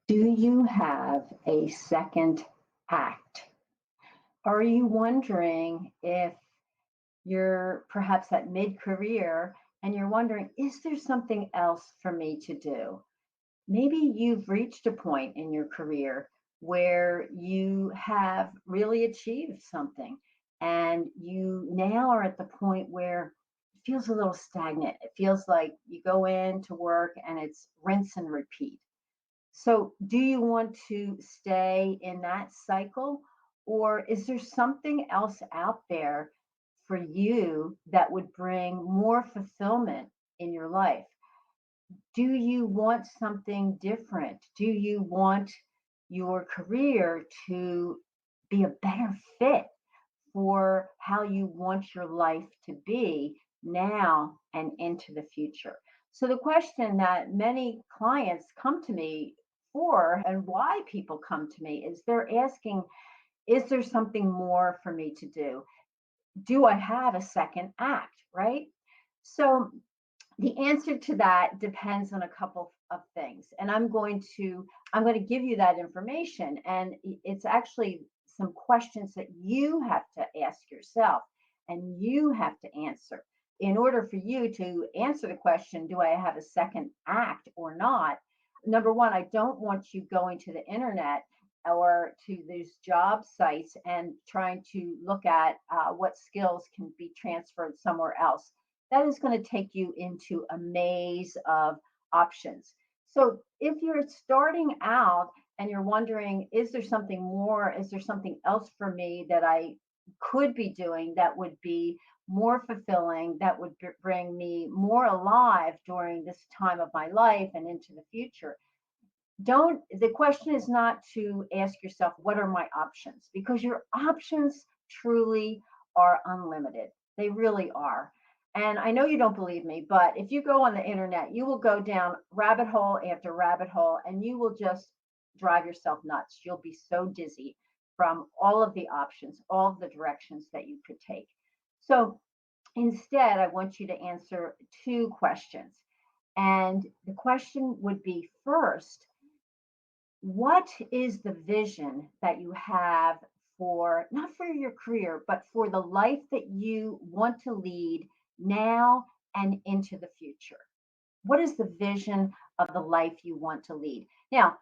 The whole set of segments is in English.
Do you have a second act? Are you wondering if you're perhaps at mid career and you're wondering, is there something else for me to do? Maybe you've reached a point in your career where you have really achieved something and you now are at the point where it feels a little stagnant. It feels like you go in to work and it's rinse and repeat. So, do you want to stay in that cycle, or is there something else out there for you that would bring more fulfillment in your life? Do you want something different? Do you want your career to be a better fit for how you want your life to be now and into the future? So, the question that many clients come to me for, and why people come to me, is they're asking, is there something more for me to do? Do I have a second act? Right? So, the answer to that depends on a couple of things, and I'm going to give you that information, and it's actually some questions that you have to ask yourself and you have to answer. In order for you to answer the question, do I have a second act or not? Number one, I don't want you going to the internet or to these job sites and trying to look at what skills can be transferred somewhere else. That is going to take you into a maze of options. So if you're starting out and you're wondering, is there something more? Is there something else for me that I could be doing that would be more fulfilling, that would bring me more alive during this time of my life and into the future? Don't The question is not to ask yourself, what are my options? Because your options truly are unlimited. They really are. And I know you don't believe me, but if you go on the internet, you will go down rabbit hole after rabbit hole and you will just drive yourself nuts. You'll be so dizzy from all of the options, all of the directions that you could take. So instead, I want you to answer two questions. And the question would be, first, what is the vision that you have for, not for your career, but for the life that you want to lead now and into the future? What is the vision of the life you want to lead? Now,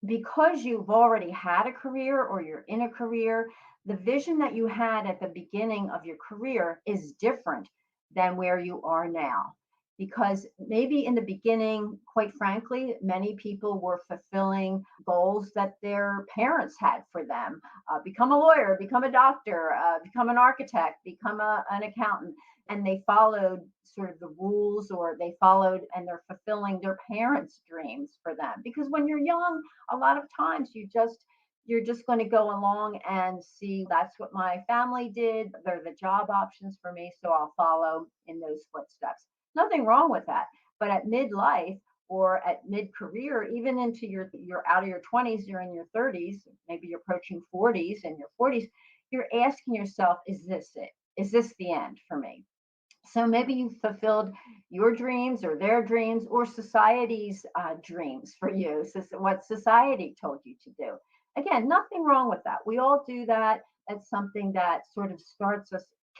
because you've already had a career or you're in a career, the vision that you had at the beginning of your career is different than where you are now. Because maybe in the beginning, quite frankly, many people were fulfilling goals that their parents had for them: become a lawyer, become a doctor, become an architect, become an accountant. And they followed sort of the rules, or they followed and they're fulfilling their parents' dreams for them. Because when you're young, a lot of times you're just going to go along and see, that's what my family did, they're the job options for me, so I'll follow in those footsteps. Nothing wrong with that. But at midlife or at mid-career, even into you're out of your 20s, you're in your 30s, maybe you're approaching 40s and your 40s, you're asking yourself, is this it? Is this the end for me? So maybe you fulfilled your dreams or their dreams or society's dreams for you. So what society told you to do. Again, nothing wrong with that. We all do that. That's something that sort of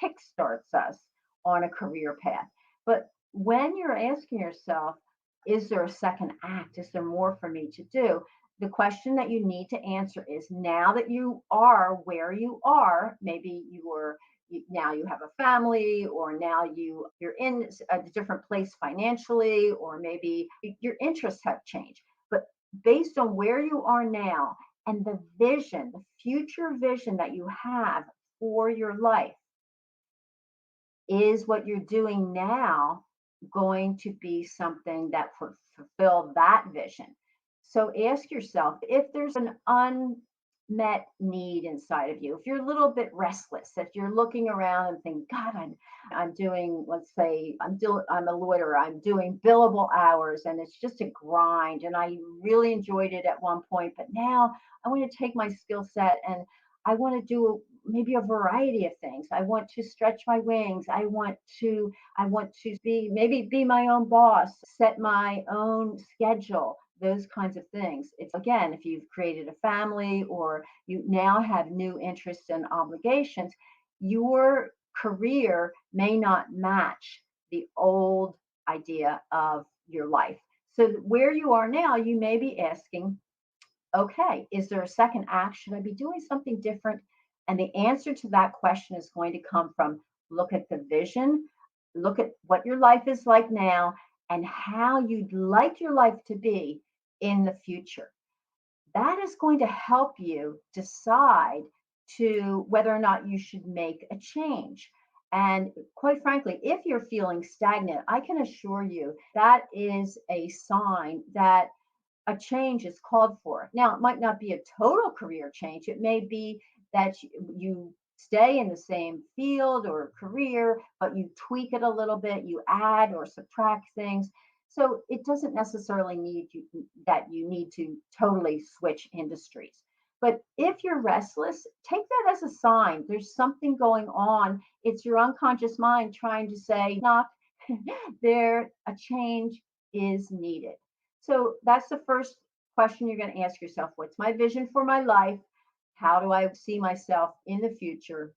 kickstarts us on a career path. But when you're asking yourself, is there a second act? Is there more for me to do? The question that you need to answer is, now that you are where you are, maybe now you have a family, or now you're in a different place financially, or maybe your interests have changed. But based on where you are now and the future vision that you have for your life, is what you're doing now going to be something that would fulfill that vision? So ask yourself, if there's an unmet need inside of you, if you're a little bit restless, if you're looking around and think, God, I'm doing, let's say, I'm a lawyer, I'm doing billable hours and it's just a grind, and I really enjoyed it at one point, but now I want to take my skill set and I want to do maybe a variety of things. I want to stretch my wings. I want to be maybe be my own boss, set my own schedule, those kinds of things. It's again, if you've created a family or you now have new interests and obligations, your career may not match the old idea of your life. So where you are now, you may be asking, okay, is there a second act? Should I be doing something different? And the answer to that question is going to come from look at the vision, look at what your life is like now, and how you'd like your life to be in the future. That is going to help you decide to whether or not you should make a change. And quite frankly, if you're feeling stagnant, I can assure you that is a sign that a change is called for. Now, it might not be a total career change. It may be that you stay in the same field or career, but you tweak it a little bit, you add or subtract things. So it doesn't necessarily need you that you need to totally switch industries. But if you're restless, take that as a sign. There's something going on. It's your unconscious mind trying to say, knock, there, a change is needed. So that's the first question you're going to ask yourself. What's my vision for my life? How do I see myself in the future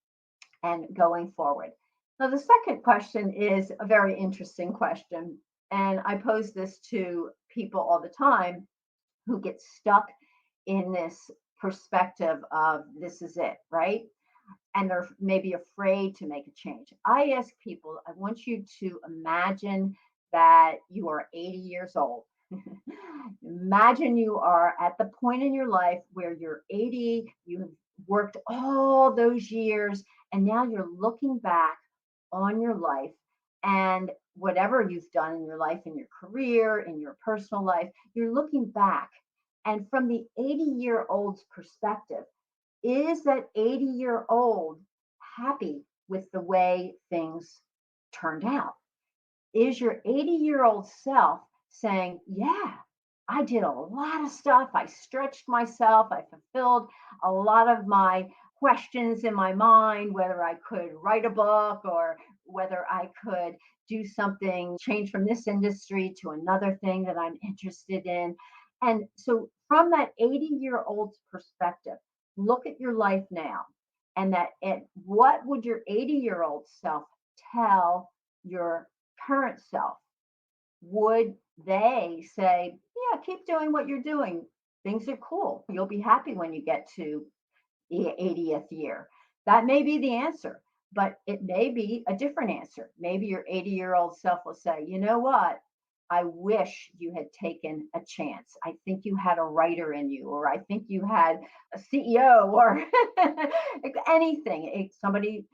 and going forward? Now, the second question is a very interesting question. And I pose this to people all the time who get stuck in this perspective of this is it, right? And they're maybe afraid to make a change. I ask people, I want you to imagine that you are 80 years old. Imagine you are at the point in your life where you're 80, you've worked all those years, and now you're looking back on your life and whatever you've done in your life, in your career, in your personal life, you're looking back. And from the 80-year-old's perspective, is that 80-year-old happy with the way things turned out? Is your 80-year-old self saying, yeah, I did a lot of stuff. I stretched myself. I fulfilled a lot of my questions in my mind, whether I could write a book or whether I could do something, change from this industry to another thing that I'm interested in. And so, from that 80-year-old's perspective, look at your life now and what would your 80-year-old self tell your current self? Would they say, yeah, keep doing what you're doing? Things are cool. You'll be happy when you get to the 80th year. That may be the answer, but it may be a different answer. Maybe your 80-year-old self will say, you know what? I wish you had taken a chance. I think you had a writer in you, or I think you had a CEO, or anything. Somebody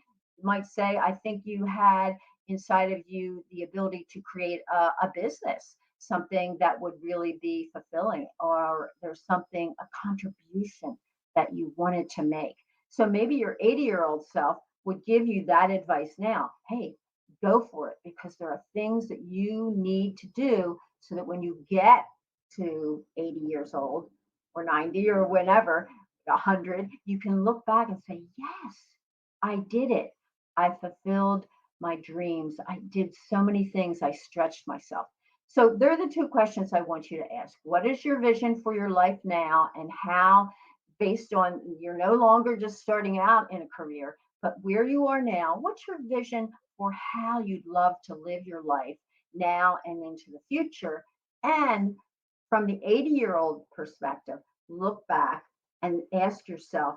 might say, I think you had inside of you the ability to create a business, something that would really be fulfilling, or there's something, a contribution that you wanted to make. So maybe your 80-year-old self would give you that advice now. Hey, go for it, because there are things that you need to do so that when you get to 80 years old or 90 or whenever, 100, you can look back and say, yes, I did it. I fulfilled my dreams. I did so many things. I stretched myself. So there are the two questions I want you to ask. What is your vision for your life now, and how, based on you're no longer just starting out in a career, but where you are now, what's your vision for how you'd love to live your life now and into the future? And from the 80-year-old perspective, look back and ask yourself,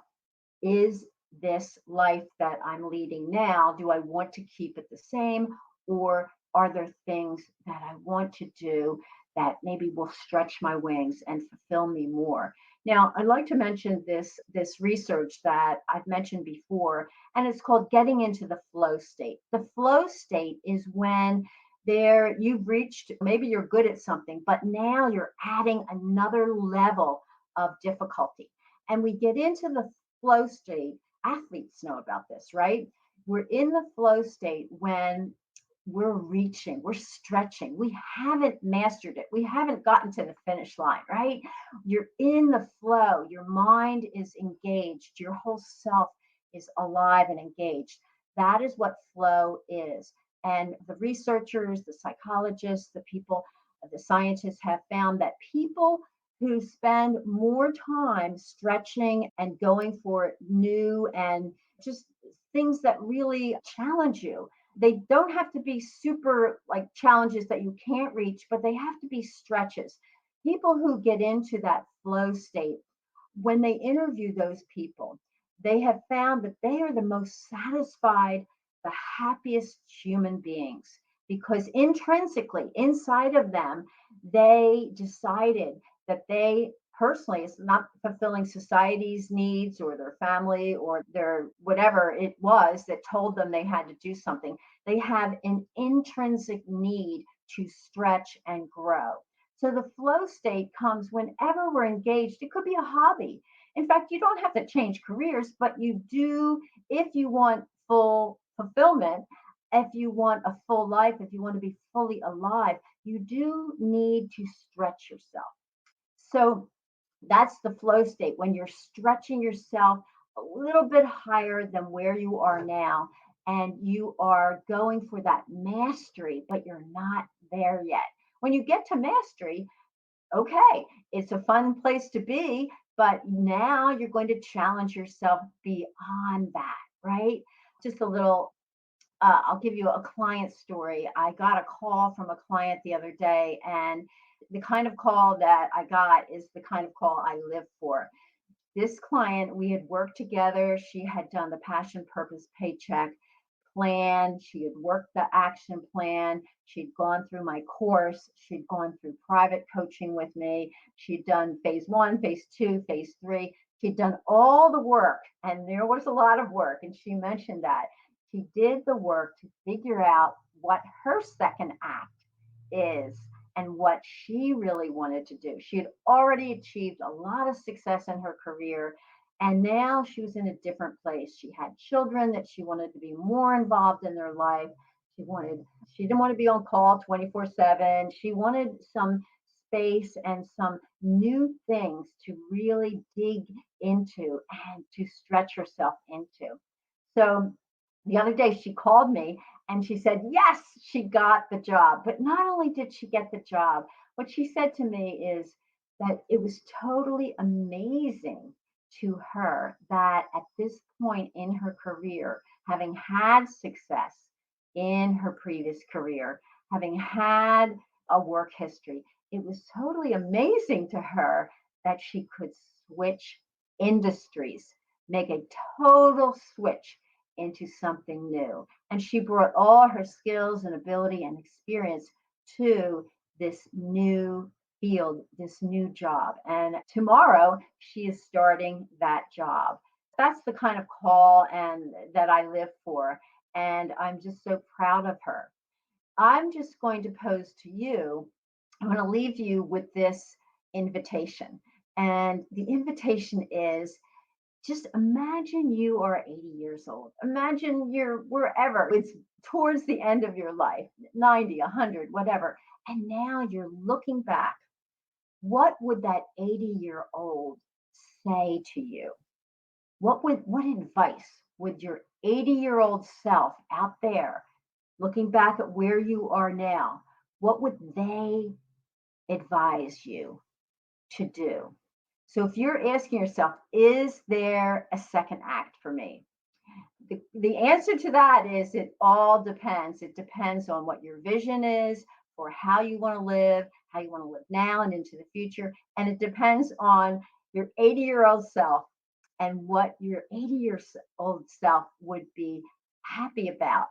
is this life that I'm leading now, do I want to keep it the same? Or are there things that I want to do that maybe will stretch my wings and fulfill me more? Now, I'd like to mention this research that I've mentioned before, and it's called getting into the flow state. The flow state is when you've reached, maybe you're good at something, but now you're adding another level of difficulty. And we get into the flow state. Athletes know about this, right? We're in the flow state when we're reaching, we're stretching. We haven't mastered it. We haven't gotten to the finish line, right? You're in the flow. Your mind is engaged. Your whole self is alive and engaged. That is what flow is. And the researchers, the psychologists, the people, the scientists have found that people who spend more time stretching and going for new and just things that really challenge you. They don't have to be super like challenges that you can't reach, but they have to be stretches. People who get into that flow state, when they interview those people, they have found that they are the most satisfied, the happiest human beings because intrinsically inside of them, they decided that they personally it's not fulfilling society's needs or their family or their whatever it was that told them they had to do something. They have an intrinsic need to stretch and grow. So the flow state comes whenever we're engaged. It could be a hobby. In fact, you don't have to change careers, but you do if you want full fulfillment, if you want a full life, if you want to be fully alive, you do need to stretch yourself. So that's the flow state when you're stretching yourself a little bit higher than where you are now. And you are going for that mastery, but you're not there yet. When you get to mastery, okay, it's a fun place to be, but now you're going to challenge yourself beyond that, right? Just a little I'll give you a client story. I got a call from a client the other day, and the kind of call that I got is the kind of call I live for. This client, we had worked together. She had done the passion, purpose, paycheck plan. She had worked the action plan. She'd gone through my course. She'd gone through private coaching with me. She'd done phase one, phase two, phase three. She'd done all the work, and there was a lot of work. And she mentioned that she did the work to figure out what her second act is and what she really wanted to do. She had already achieved a lot of success in her career, and now she was in a different place. She had children that she wanted to be more involved in their life. She didn't want to be on call 24/7. She wanted some space and some new things to really dig into and to stretch herself into. So the other day she called me and she said, yes, she got the job. But not only did she get the job, what she said to me is that it was totally amazing to her that at this point in her career, having had success in her previous career, having had a work history, it was totally amazing to her that she could switch industries, make a total switch into something new. And she brought all her skills and ability and experience to this new field, this new job. And tomorrow she is starting that job. That's the kind of call and that I live for. And I'm just so proud of her. I'm just going to pose to you, I'm going to leave you with this invitation. And the invitation is just imagine you are 80 years old. Imagine you're wherever, it's towards the end of your life, 90, 100, whatever. And now you're looking back. What would that 80-year-old say to you? What advice would your 80-year-old self out there looking back at where you are now, what would they advise you to do? So if you're asking yourself, is there a second act for me? The answer to that is it all depends. It depends on what your vision is for how you want to live, how you want to live now and into the future. And it depends on your 80-year-old self and what your 80-year-old self would be happy about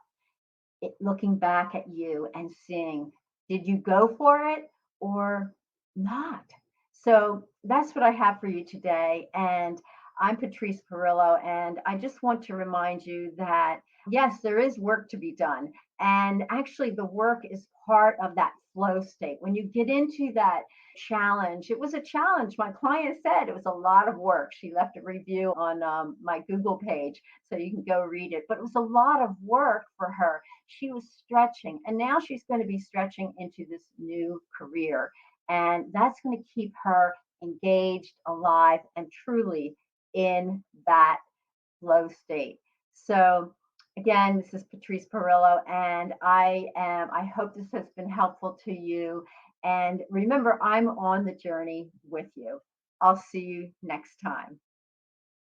looking back at you and seeing, did you go for it or not? So that's what I have for you today. And I'm Patrice Perillo, and I just want to remind you that yes, there is work to be done. And actually, the work is part of that flow state. When you get into that challenge, it was a challenge. My client said it was a lot of work. She left a review on my Google page, so you can go read it. But it was a lot of work for her. She was stretching, and now she's going to be stretching into this new career. And that's going to keep her engaged, alive, and truly in that flow state. So again, this is Patrice Perillo, and I hope this has been helpful to you. And remember, I'm on the journey with you. I'll see you next time.